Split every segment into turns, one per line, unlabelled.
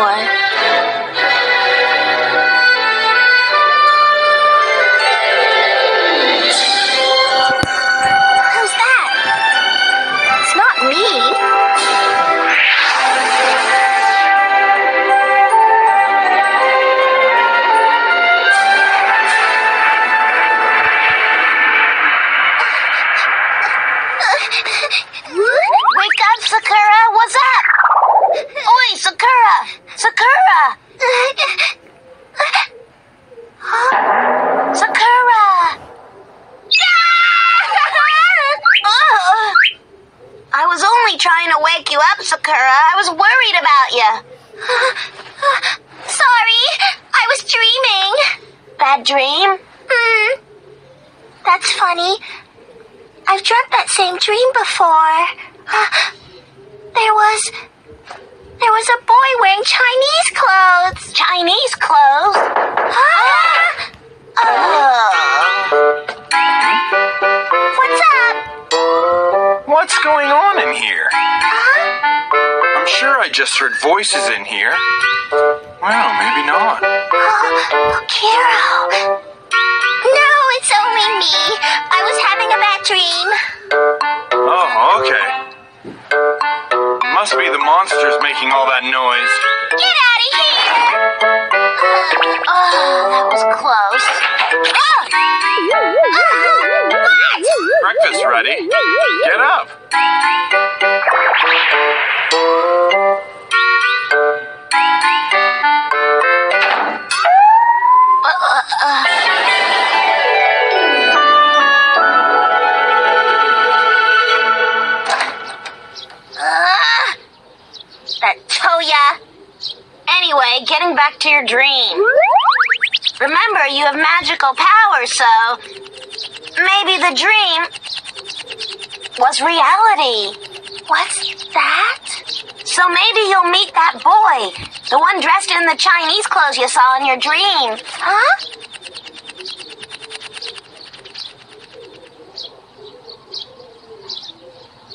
before. Who's that? It's not me. Wake up, Sakura! What's up? Oi, Sakura! Sakura! Sakura! I was only trying to wake you up, Sakura. I was worried about you. Sorry, I was dreaming. Bad dream? That's funny. I've dreamt that same dream before. There was a boy wearing Chinese clothes. Chinese clothes? What's up?
What's going on in here? I'm sure I just heard voices in here. Well, maybe not.
Kiro. No, it's only me. I was having a bad dream.
Oh, okay. Must be the monsters making all that noise.
Get out of here! That was close. What?
Breakfast ready. Get up.
That Toya. Anyway, getting back to your dream. Remember, you have magical powers, so maybe the dream was reality. What's that? So maybe you'll meet that boy, the one dressed in the Chinese clothes you saw in your dream. Huh?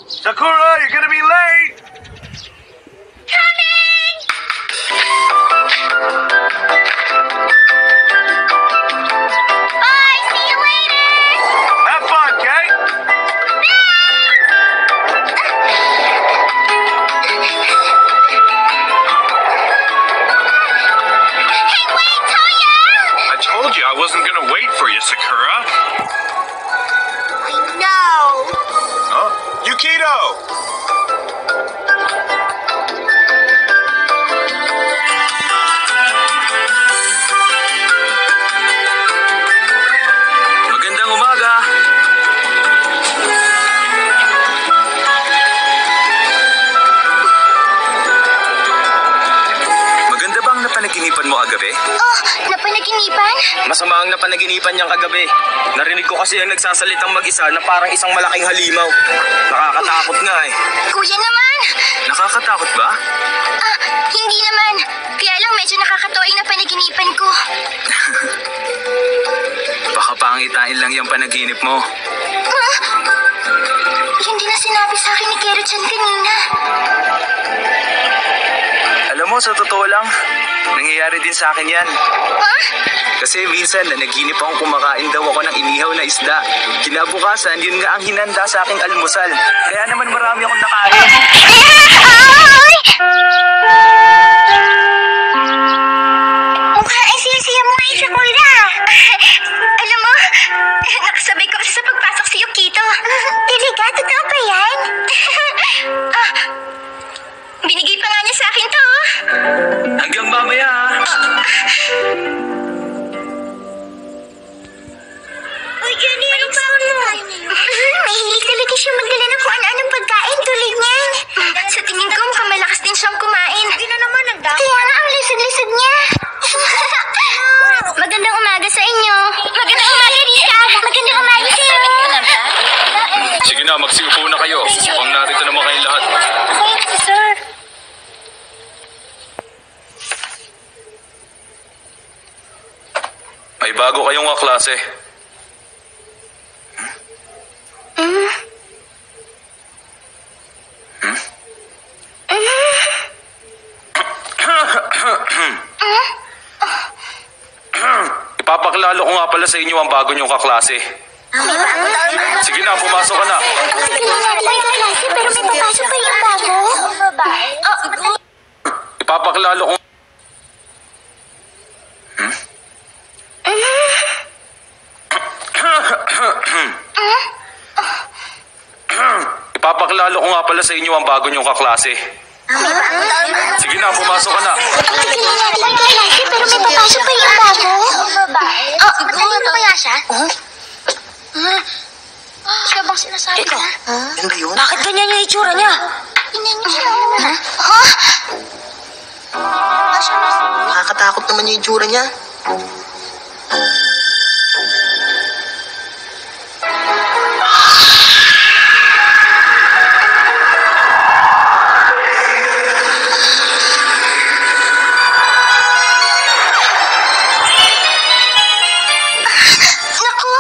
Sakura, you're gonna be late.
Coming! Bye, see you later!
Have fun, Kate.
Hey, wait, Toya!
I told you I wasn't gonna wait for you, Sakura.
I know.
Huh? Yukito!
Magandang umaga. Maganda bang napanaginipan mo kagabi?
Oh, napanaginipan?
Masama ang napanaginipan niyang kagabi. Narinig ko kasi ang nagsasalitang mag-isa na parang isang malaking halimaw. Nakakatakot nga eh.
Kuya naman!
Nakakatakot ba?
Hindi naman. Kaya lang medyo nakakatawa yung napanaginipan ko.
Baka pangitain lang yung panaginip mo.
Hindi na sinabi sa akin ni Kero-chan kanina.
Alam mo, sa totoo lang, nangyayari din sa akin yan. Kasi minsan nanaginip akong kumakain daw ako ng inihaw na isda. Kinabukasan, yun nga ang hinanda sa aking almusal. Kaya naman marami akong nakain.
Mukhang ay siya mo ngayon sa mula. Alam mo, nakasabay ko kasi sa pagpasok si Yukito. Talaga? Totoo ba yan? Binigay pa nga niya sa akin to.
Hanggang mamaya ha.
Uy, Jenny, anong baon mo? Mahilig talaga siya magdala ng kung ano-anong pagkain tulad niyan. Sa tingin ko, mukhang malakas din siyang kumain. Hindi na naman, ang dami. Kaya nga, ang lisod-lisod niya. Magandang umaga sa inyo. Magandang umaga, Rika. Magandang umaga sa iyo.
Sige na, magsiupo na kayo. Mukhang narito naman kayong lahat.
Sir.
May bago kayong kaklase. Ipapakilala ko nga pala sa inyo ang bago niyong kaklase. Sige na, pumasok ka na.
Pero may papasok pa yung bago.
Ipapakilala ko... Ipapakilala ko nga pala sa inyo ang bago niyong kaklase. Sige na, pumasok ka na.
Pero may papasok pa yung bago. Ano kaya siya? Siya bang sinasabi na?
Yan ba yun?
Bakit ganyan yung itsura niya?
Nakakatakot naman yung itsura niya.
Naku!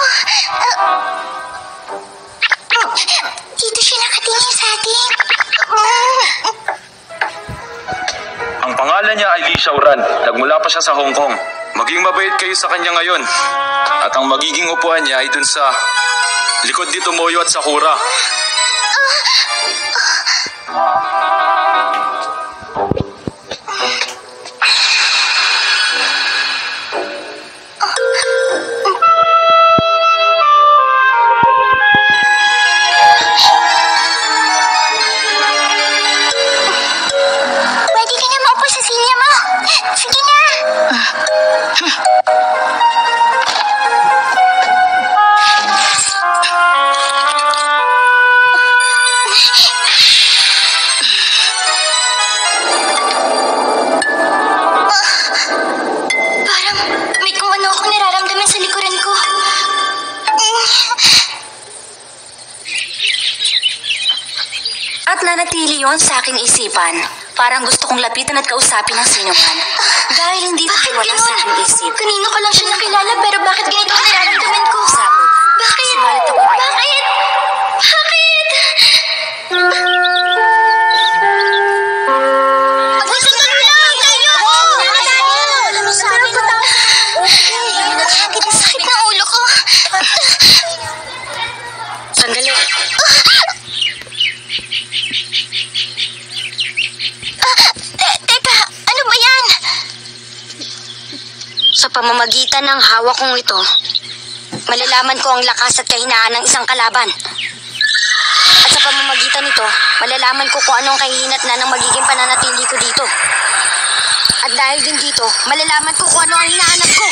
Dito siya nakatingin sa atin.
Ang pangalan niya ay Lee Xiaoran. Nagmula pa siya sa Hong Kong. Maging mabait kayo sa kanya ngayon. At ang magiging upuan niya ay dun sa likod ni Tomoyo at Sakura.
Pwede ka na maupo sa silya mo. Sige na. Parang may kung ano akong nararamdaman sa likuran ko.
At nanatili yon sa aking isipan. Parang gusto kong lapitan at kausapin ng sino man. Dahil hindi ito wala sa aking isip.
Kanina ko lang siya nakilala pero bakit ganito ang nararamdaman ko?
Sabog.
Bakit?
Subalit ako.
Bakit? Bakit? Magsasabi lang kayo! Ano sa akin? Sakit ng ulo ko.
Sandali.
Teka, ano ba yan?
Sa pamamagitan ng hawak kong ito, malalaman ko ang lakas at kahinaan ng isang kalaban. At sa pamamagitan nito, malalaman ko kung anong kahihinatnan ng magiging pananatili ko dito. At dahil din dito, malalaman ko kung ano ang hinahanap ko.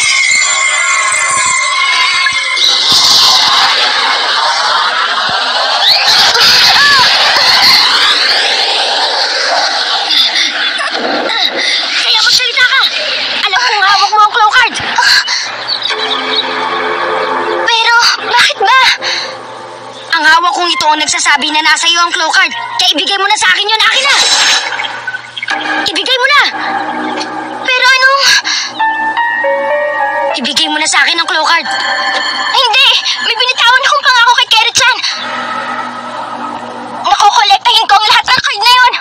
Kaya magsalita ka! Alam kong hawak mo ang claw card! Pero, bakit ba?
Ang hawak kong ito ang nagsasabi na nasa iyo ang claw card. Kaya ibigay mo na sa akin yun, akin na! Ibigay mo na!
Pero anong...
Ibigay mo na sa akin ang claw card.
Hindi! May binitawan akong pangako kay Kero-chan! Nakokolektahin ko ang lahat ng card na yun!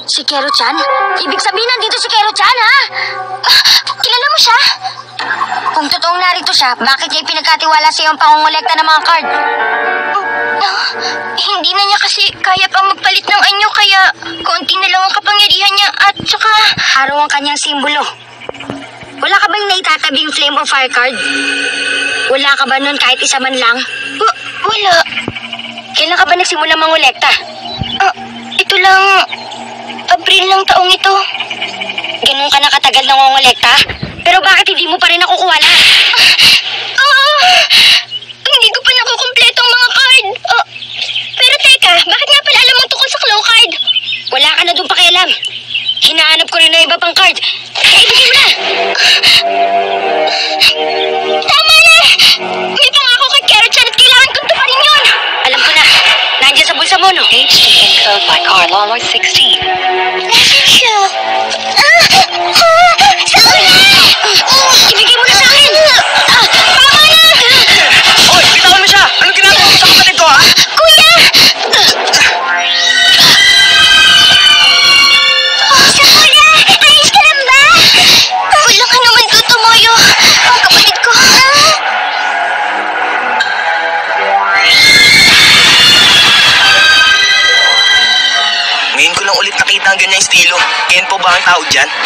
Si Kero-chan? Ibig sabihin nandito si Kero-chan, ha?
Kilala mo siya?
Kung totoong narito siya, bakit niya pinagkatiwala sa iyo ang pangongolekta ng mga card?
Hindi na niya kasi kaya pang magpalit ng anyo kaya konti na lang ang kapangyarihan niya at saka...
Araw ang kanyang simbolo. Wala ka bang naitatabing flame of fire card? Wala ka ba nun kahit isa man lang?
Wala.
Kailan ka ba nagsimula mangolekta?
Ito lang... Abril ng taong ito.
Ganun ka na katagal nangongolekta? Pero bakit hindi mo pa rin nakukuha lahat?
Hindi ko pa nakukumpleto ang mga card. Pero teka, bakit nga pala alam mo tungkol sa claw card?
Wala ka na doon pakialam. Hinahanap ko rin ng iba pang card. Kaya ibigay mo na!
Tama na! May pangako kay Kero-chan at kailangan kong tuparin yun!
Alam ko na. Nandiyan sa bulsa mo, no?
HTN code by Carl, 16.
Nasaan siya?
Ibigay mo na sa akin!
Tama na!
Hoy, bitawan mo siya! Anong ginagawa mo sa kapatid ko, ha?
Kuya! Sakura! Ayos ka lang ba? Wala ka naman, Tomoyo. Ang kapatid ko.
mga tao dyan.